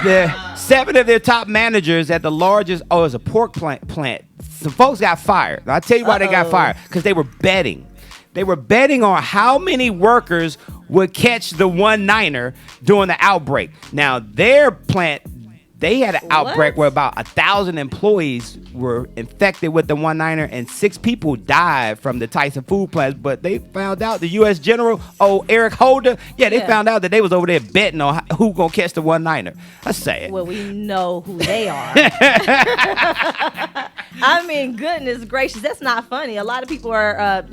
the 7 of their top managers at the largest, it's a pork plant. Some folks got fired. I'll tell you why they got fired. Because they were betting. They were betting on how many workers would catch the one-niner during the outbreak. Now, their plant, they had an outbreak where about 1,000 employees were infected with the one-niner and 6 people died from the Tyson food plant. But they found out, the U.S. General, Eric Holder, they found out that they was over there betting on who gonna catch the one-niner. That's sad. Well, we know who they are. I mean, goodness gracious, that's not funny. A lot of people are,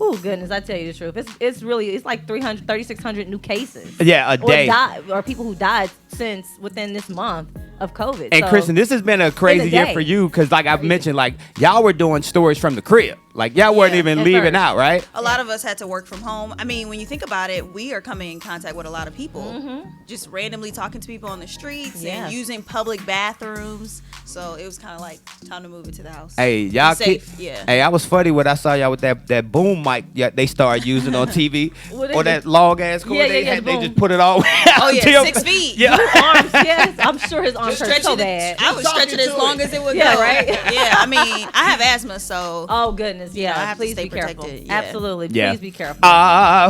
oh goodness, I tell you the truth. It's like 3,600 new cases. Yeah, a day. Or people who died since within this month of COVID. And So, Kristen, this has been a crazy year day. for you because, like I've mentioned, like y'all were doing stories from the crib. Like y'all weren't even at leaving first. out, right? A lot of us had to work from home. I mean, when you think about it, we are coming in contact with a lot of people. Just randomly talking to people on the streets and using public bathrooms. So it was kind of like time to move it to the house. Hey, y'all, safe, yeah. Hey, I was funny when I saw y'all with that boom mic they started using on TV What or is that it? long ass cord. Yeah, they yeah, had, the they boom. just put it all. Oh yeah, until- 6 feet. Yeah. arms, yes. I'm sure his arms hurt Stretch so it. bad. I would stretch it as long as it would Yeah, go. right? Yeah, I mean, I have asthma, so Oh goodness, yeah. I have to Please stay be careful. protected, yeah. Absolutely, Yeah. please be careful.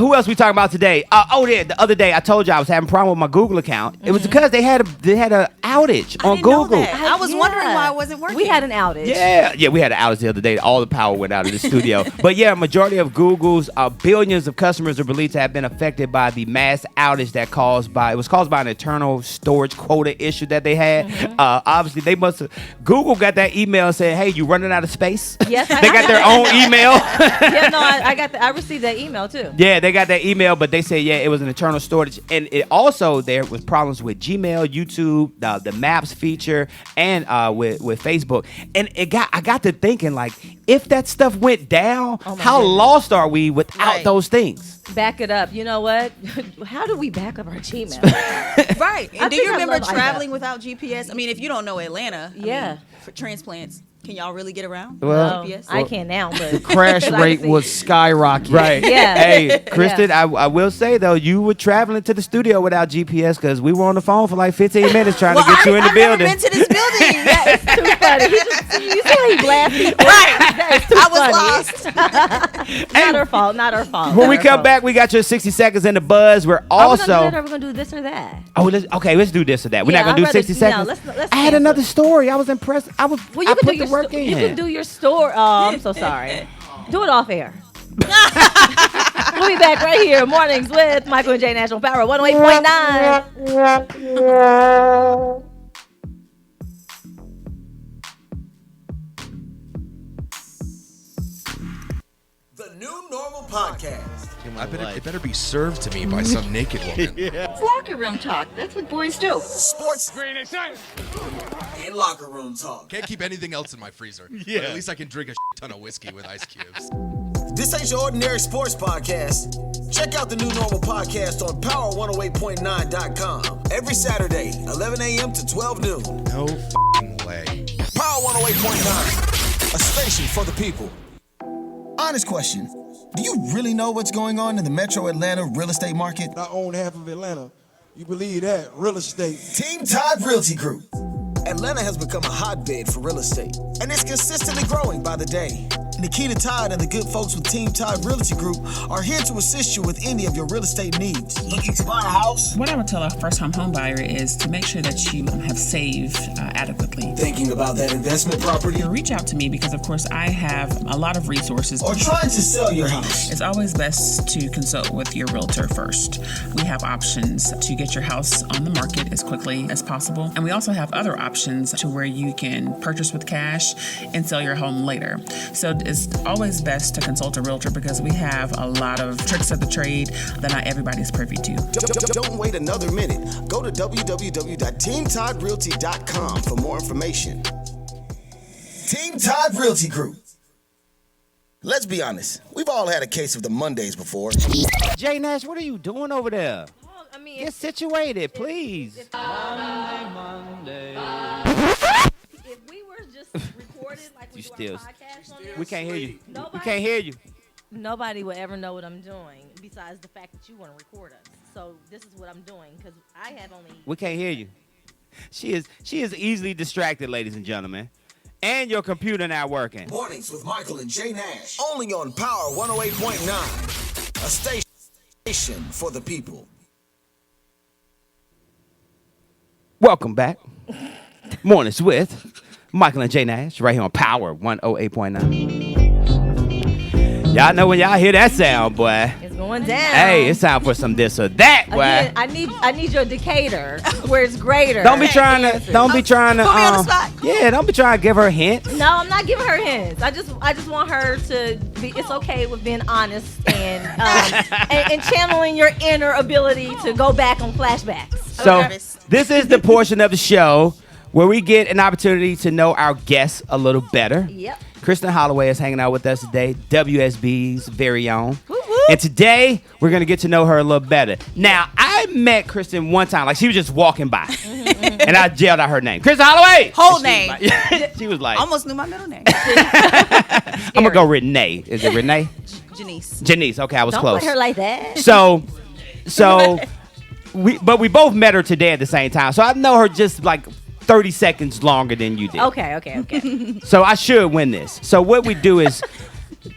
Who else we talking about today? The other day I told you I was having a problem with my Google account. It was because they had a outage on didn't know Google. that. I was wondering why it wasn't working. We had an outage. Yeah, we had an outage the other day. All the power went out of the studio. But yeah, majority of Google's billions of customers are believed to have been affected by the mass outage that was caused by an internal storage quota issue that they had. Obviously, Google got that email and said, "Hey, you running out of space?" Yes, they got their own email. Yeah, no, I received that email too. Yeah, they got that email, but they said, yeah, it was an internal storage. And it also, there was problems with Gmail, YouTube, the Maps feature, and with Facebook. And I got to thinking, like, if that stuff went down, how lost are we without those things? Back it up. You know what? How do we back up our Gmail? Right. And do think you I remember love traveling without GPS? I mean, if you don't know Atlanta, I Yeah. mean, for transplants, can y'all really get around? Well, without GPS? I can now, but The crash rate was skyrocketing. Right. Yeah. Hey, Kristen, I will say, though, you were traveling to the studio without GPS because we were on the phone for like 15 minutes trying to get you in the I've building. never been to this building. that is too funny. You see how he laughing? Right. That is too I was funny. lost. Not her fault. Not her fault. When we Not her come fault. back, we got your 60 seconds in the buzz. We're Are we gonna do also. that or are we gonna do this or that? Let's do this or that. We're Yeah, not gonna do I'd rather- 60 no, seconds. let's I had cancel. another story. I was impressed. Well, I you can put do the your work in. You can do your story. Oh, I'm so sorry. Do it off air. We'll be back right here, mornings with Michael and Jay Nash on Power 108.9. The New Normal Podcast. It better be served to me by some naked woman. It's locker room talk. That's what boys do. Sports and locker room talk. Can't keep anything else in my freezer. Yeah. But at least I can drink a ton of whiskey with ice cubes. This ain't your ordinary sports podcast. Check out the New Normal Podcast on Power108.9.com every Saturday, 11 a.m. to 12 noon. No f***ing way. Power 108.9, a station for the people. Honest question. Do you really know what's going on in the Metro Atlanta real estate market? I own half of Atlanta. You believe that? Real estate. Team Todd Realty Group. Atlanta has become a hotbed for real estate, and it's consistently growing by the day. Nikita Todd and the good folks with Team Todd Realty Group are here to assist you with any of your real estate needs. Looking to buy a house? What I would tell a first-time home buyer is to make sure that you have saved adequately. Thinking about that investment property? Reach out to me because, of course, I have a lot of resources. Or trying to sell your house? It's always best to consult with your realtor first. We have options to get your house on the market as quickly as possible. And we also have other options to where you can purchase with cash and sell your home later. So it's always best to consult a realtor because we have a lot of tricks of the trade that not everybody's privy to. Don't wait another minute. Go to www.teamtoddrealty.com for more information. Team Todd Realty Group. Let's be honest. We've all had a case of the Mondays before. Jay Nash, what are you doing over there? Well, I mean, Get situated, please. if we were just recorded like we do our podcast on this, We can't hear you. Nobody- We can't hear you. nobody would ever know what I'm doing besides the fact that you want to record us. So this is what I'm doing because I have only. We can't hear you. She is easily distracted, ladies and gentlemen. And your computer not working. Mornings with Michael and Jay Nash. Only on Power 108.9. A station for the people. Welcome back. Mornings with Michael and Jay Nash right here on Power 108.9. Y'all know when y'all hear that sound, boy. It's going down. Hey, it's time for some this or that, boy. Again, I need your Decatur where it's greater. Don't be trying to. Don't be trying to. Put me on the spot. Yeah, don't be trying to give her hints. No, I'm not giving her hints. I just want her to be. It's okay with being honest and and channeling your inner ability to go back on flashbacks. So nervous. this is the portion of the show where we get an opportunity to know our guests a little better. Yep. Kristen Holloway is hanging out with us today, WSB's very own. Woo woo. And today, we're going to get to know her a little better. Now, I met Kristen one time, like she was just walking by, and I yelled out her name. Kristen Holloway! Whole And name. she was like, Almost knew my middle name. I'm going to go Renee. Is it Renee? Janice. Janice. Okay, I was Don't close. put her like that. So we both met her today at the same time. So I know her just like 30 seconds longer than you did. Okay. So I should win this. So what we do is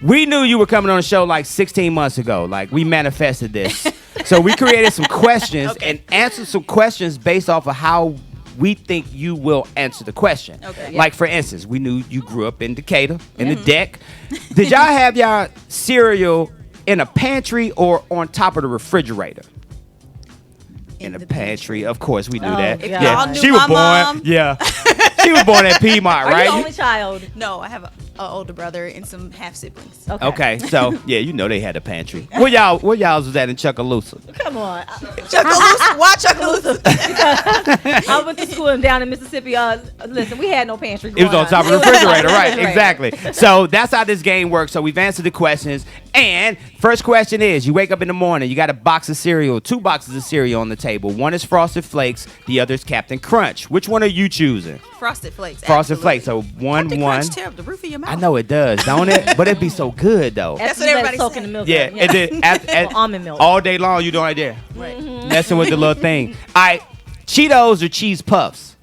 we knew you were coming on the show like 16 months ago. Like we manifested this. So we created some questions and answered some questions based off of how we think you will answer the question. Okay. Like, for instance, we knew you grew up in Decatur, in the deck. Did y'all have y'all cereal in a pantry or on top of the refrigerator? In the pantry. Of course, we knew that. If y'all knew she was my born. mom. Yeah. She was born at Piedmont, Are right? you the only child? No, I have an older brother and some half siblings. Okay, so yeah, you know they had a pantry. Where y'all was at in Chuckaloosa? Come on. Chuckaloosa, why Chuckaloosa? I went to school down in Mississippi. Listen, we had no pantry. It was on top of the refrigerator, right? Right. Exactly. So that's how this game works. So we've answered the questions. And first question is, you wake up in the morning, you got a box of cereal, 2 boxes of cereal on the table. One is Frosted Flakes, the other is Captain Crunch. Which one are you choosing? Frosted Flakes. Frosted absolutely. Flakes. So one. Crunch tear up the roof of your mouth. I know it does, don't it? But it'd be so good though. That's what everybody's soaking saying. the milk. Yeah, up. and then Or almond milk. all day long you doing right there, Right. messing with the little thing. All right, Cheetos or cheese puffs?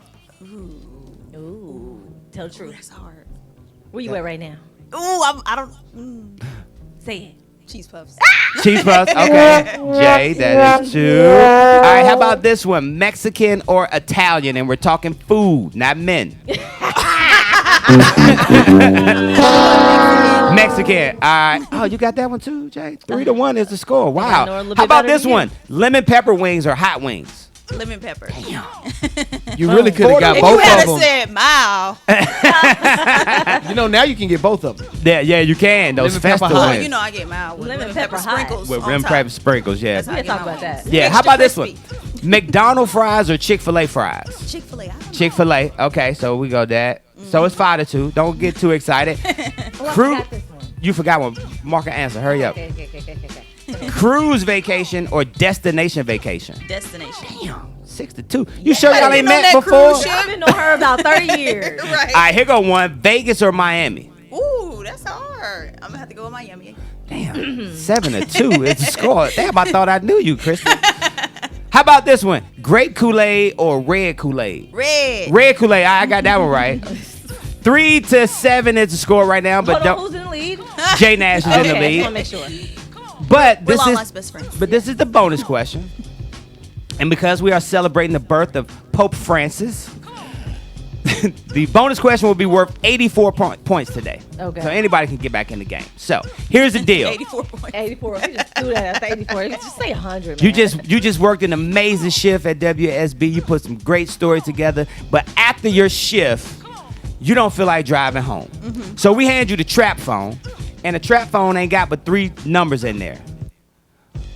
Ooh, tell the truth. That's hard. Where you at right now? Ooh, I don't. Say it. Cheese puffs. Cheese puffs. Okay, Jay, that is 2. All right, how about this one? Mexican or Italian? And we're talking food, not men. Mexican. All right. Oh, you got that one too, Jay? 3-1 is the score. I know a Wow. little How bit about better this than you. one? Lemon pepper wings or hot wings? Lemon pepper. You really could have got If both you had of them. said mild, You know, now you can get both of them. Yeah, you can. Those Lemon pepper festive hot. wings. you know I get mild with Lemon lemon pepper pepper hot. sprinkles. With on rim top. pepper sprinkles, yeah. That's how I We'll get talk my about wings. that. Yeah, how about this one? crispy. McDonald's fries or Chick-fil-A fries? Chick-fil-A. I don't know. Chick-fil-A. Okay, so we go that. So it's 5-2. Don't get too excited. Oh, I Cru- forgot this one. You forgot one. Mark an answer. Hurry up. Okay. Cruise vacation or destination vacation? Destination. Damn, 6-2. You sure y'all Better ain't get on met that before? cruise ship. I've been on her about 30 years. Right. All right, here go one. Vegas or Miami? Ooh, that's hard. I'm gonna have to go with Miami. Damn, 7-2 is the score. Damn, I thought I knew you, Kristen. How about this one? Grape Kool-Aid or red Kool-Aid? Red. Red Kool-Aid. I got that one right. 3-7 is the score right now, but Hold on, don't. who's in the lead? Jay Nash is in the Okay, lead. I want to make sure. But We're this all is my best friends. But this is the bonus question. And because we are celebrating the birth of Pope Francis, the bonus question will be worth 84 points today. Okay. So anybody can get back in the game. So here's the deal. 84 points. 84. You just threw that at 84. Just say 100, man. You just worked an amazing shift at WSB. You put some great stories together. But after your shift, you don't feel like driving home. So we hand you the trap phone, and the trap phone ain't got but 3 numbers in there.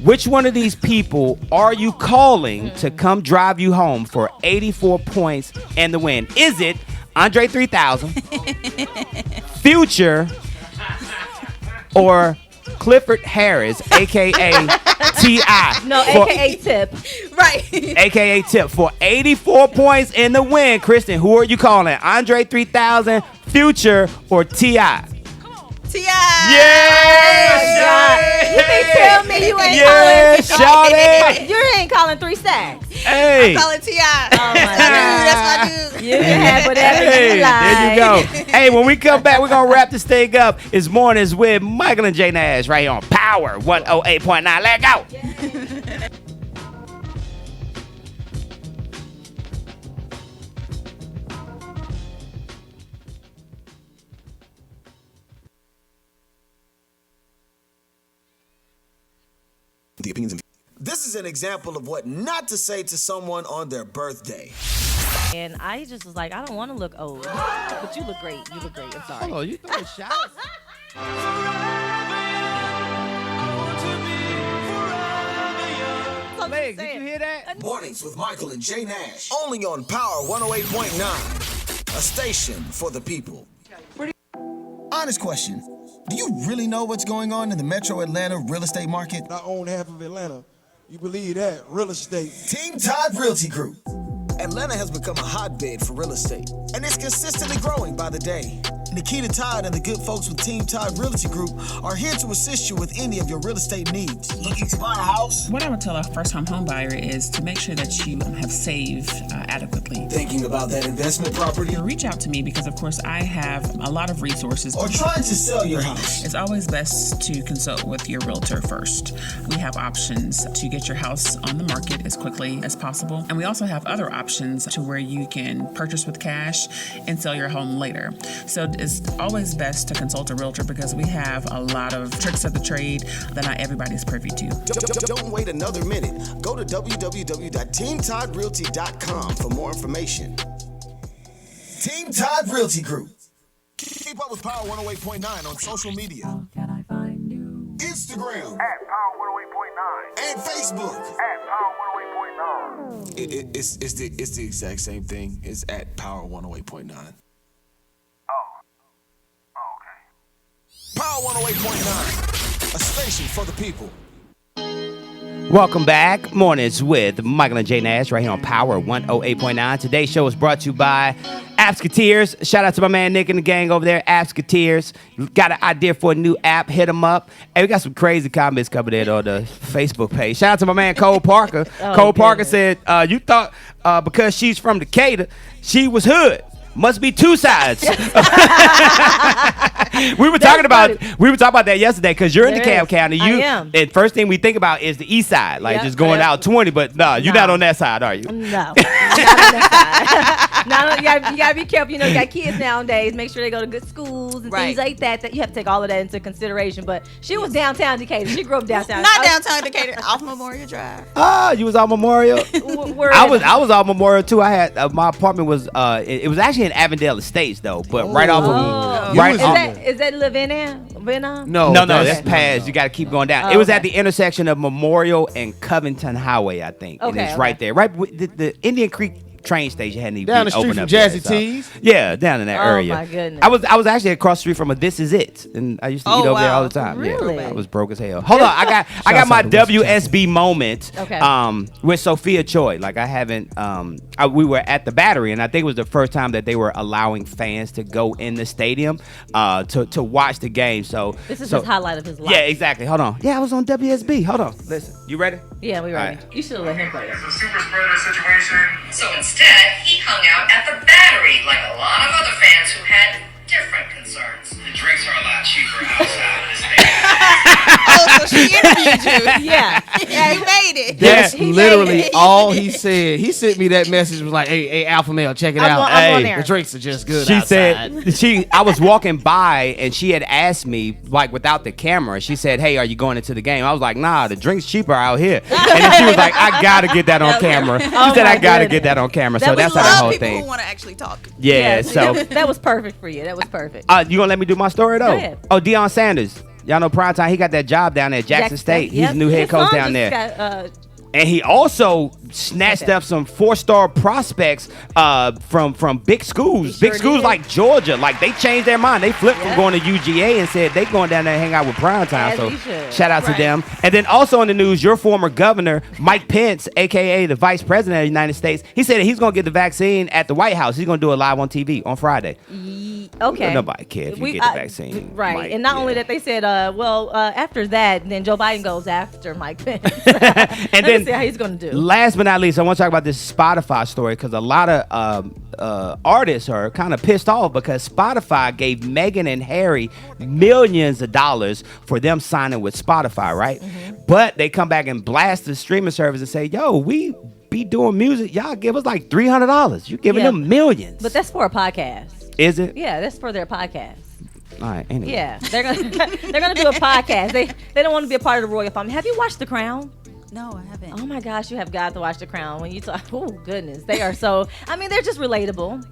Which one of these people are you calling to come drive you home for 84 points and the win? Is it Andre 3000, Future, or Clifford Harris, a.k.a. T.I.? No, for- AKA tip. Right. a.k.a. Tip, for 84 points in the win. Kristen, who are you calling? Andre 3000, Future, or T.I.? T.I. Yeah! You can tell me you ain't Yeah, calling. shawty. You ain't calling 3 stacks. Hey! Call it T.I. Oh my God. That's my dude. You can have whatever Hey, you like. there you go. Hey, when we come back, we're going to wrap this thing up. It's Mornings with Michael and Jay Nash right here on Power 108.9. Let go. The opinions and this is an example of what not to say to someone on their birthday. And I just was like, I don't want to look old. But you look great. You look great. I'm sorry. Hold on, you throwing shots? Legs, did you hear that? Mornings with Michael and Jay Nash. Only on Power 108.9. A station for the people. Honest question. Do you really know what's going on in the Metro Atlanta real estate market? I own half of Atlanta. You believe that? Real estate. Team Todd Realty Group. Atlanta has become a hotbed for real estate, and it's consistently growing by the day. Nikita Todd and the good folks with Team Todd Realty Group are here to assist you with any of your real estate needs. Looking to buy a house? What I would tell a first-time home buyer is to make sure that you have saved adequately. Thinking about that investment property? Reach out to me because, of course, I have a lot of resources. Or trying to sell your house? It's always best to consult with your realtor first. We have options to get your house on the market as quickly as possible. And we also have other options to where you can purchase with cash and sell your home later. So it's always best to consult a realtor because we have a lot of tricks of the trade that not everybody's privy to. Don't wait another minute. Go to www.teamtoddrealty.com for more information. Team Todd Realty Group. Keep up with Power 108.9 on social media. Instagram. At Power 108.9. And Facebook. At Power 108.9. It's the exact same thing. It's at Power 108.9. Power 108.9, a station for the people. Welcome back. Mornings with Michael and Jay Nash right here on Power 108.9. Today's show is brought to you by Appsketeers. Shout out to my man Nick and the gang over there, Appsketeers. Got an idea for a new app, hit them up. Hey, we got some crazy comments coming in on the Facebook page. Shout out to my man Cole Parker. Cole Parker said, you thought because she's from Decatur, she was hood. Must be two sides. we were talking about that yesterday because you're in DeKalb County. You and first thing we think about is the east side, like just going out 20. But you're not on that side, are you? No, not on that side. You gotta be careful. You know, you got kids nowadays. Make sure they go to good schools and things like that. That you have to take all of that into consideration. But she was downtown Decatur. She grew up downtown. Not downtown Decatur, off Memorial Drive. You was on Memorial. I was on Memorial too. I had my apartment was it was actually in Avondale Estates though, but right off of is that Lavina? No, that's past. You got to keep going down. It was at the intersection of Memorial and Covington Highway, I think. And it's right there, right the Indian Creek train station hadn't even down the street from Jazzy T's. Yeah, down in that area. Oh my goodness. I was actually across the street from a This Is It, and I used to eat over there all the time. Really? Yeah, I was broke as hell. Hold on, I got my WSB moment. With Sophia Choi. Like I haven't. We were at the Battery, and I think it was the first time that they were allowing fans to go in the stadium to watch the game. So this is his highlight of his life. Yeah, exactly. Hold on. Yeah, I was on WSB. Hold on. Listen, you ready? Yeah, we ready. Right. You should have let him play it. It's a super spreader situation. So instead, he hung out at the Battery like a lot of other fans who had different concerns. The drinks are a lot cheaper outside of this thing. So she interviewed you. Yeah, you made it. That's literally all he said. He sent me that message, was like, hey, Alpha Male, check it out. I'm on there. The drinks are just good She outside. said, I was walking by and she had asked me, like without the camera, she said, hey, are you going into the game? I was like, nah, the drink's cheaper out here. And then she was like, I got to get that on camera. She said, I got to get that on camera. So that's how the whole people thing. who want to actually talk. Yeah, so. That was perfect for you. That was perfect. You going to let me do my story, though? Go ahead. Oh, Deion Sanders. Y'all know Primetime, he got that job down there at Jackson State. He's the new head coach down there. And he also snatched up some 4-star prospects from big schools. Big schools like Georgia. Like, they changed their mind. They flipped from going to UGA and said they going down there and hang out with Primetime. So shout out to them. And then also in the news, your former governor, Mike Pence, a.k.a. the vice president of the United States, he said that he's going to get the vaccine at the White House. He's going to do it live on TV on Friday. Okay. Nobody cares if you get the vaccine. Right. Mike, and not only that, they said, after that, then Joe Biden goes after Mike Pence. And then see how he's going to do. Last but not least, I want to talk about this Spotify story because a lot of artists are kind of pissed off because Spotify gave Meghan and Harry millions of dollars for them signing with Spotify, right? But they come back and blast the streaming service and say, yo, we be doing music. Y'all give us like $300. You're giving them millions. But that's for a podcast. Is it? Yeah, that's for their podcast. All right, anyway. Yeah, they're gonna do a podcast. They don't want to be a part of the royal family. Have you watched The Crown? No, I haven't. Oh my gosh, you have got to watch The Crown. When you talk, oh goodness, they are so. I mean, they're just relatable.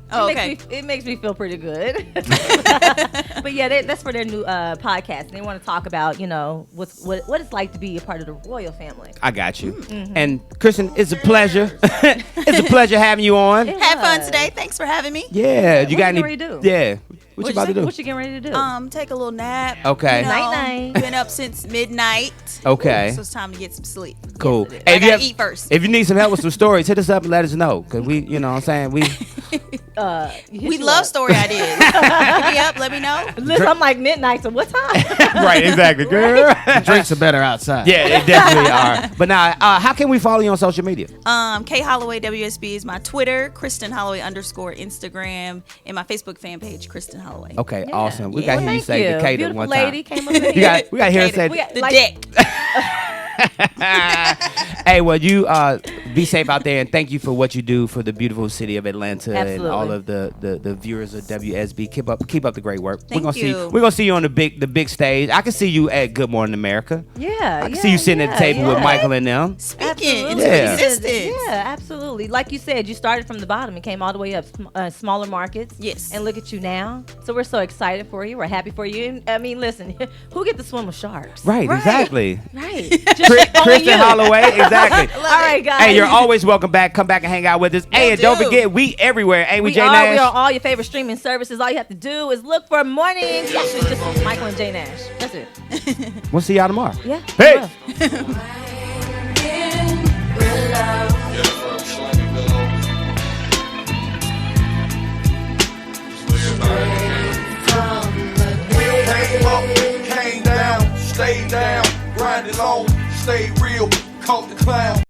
It makes me feel pretty good. But yeah, that's for their new podcast. And they want to talk about, what it's like to be a part of the royal family. I got you. And Kristen, it's a pleasure. It's a pleasure having you on. Have fun today. Thanks for having me. Yeah, you got any? Ready to do? Yeah. What you about to do? What you getting ready to do? Take a little nap. Okay. Night. Been up since midnight. Okay. So it's time to get some sleep. Cool. Yes, I gotta eat first. If you need some help with some stories, hit us up and let us know. Cause we, you know what I'm saying, We love story ideas. Hit me up. Let me know. Listen, I'm like midnight. So what time? Right, exactly, girl. Drinks are better outside. Yeah, they definitely are. But now, how can we follow you on social media? K Holloway WSB is my Twitter. Kristen Holloway _ Instagram, and my Facebook fan page, Kristen Holloway. Okay, Yeah. awesome. We Yeah. got to hear you Thank say you. the K Beautiful one lady time. came up in We here. got to hear her say We got- The like- dick. Hey, well, you be safe out there, and thank you for what you do for the beautiful city of Atlanta Absolutely. and all of the viewers of WSB. Keep up the great work. Thank you. We're gonna see you on the big stage. I can see you at Good Morning America. Yeah, I can see you sitting at the table with Michael and them. Speaking into Yeah. existence. Yeah, absolutely. Like you said, you started from the bottom and came all the way up, smaller markets. Yes. And look at you now. So we're so excited for you. We're happy for you. And, I mean, listen, who get to swim with sharks? Right, exactly. Right. Just only Kristen you. Holloway, exactly. All right, guys. Hey, you're always welcome back. Come back and hang out with us. Hey, and don't do. forget, we everywhere, ain't we, We Jay are. Nash? We are on all your favorite streaming services. All you have to do is look for Mornings. Actually, just Michael and Jay Nash. That's it. We'll see y'all tomorrow. Yeah. Hey. Came up, came down, stayed down, grinded on, stayed real, caught the clown.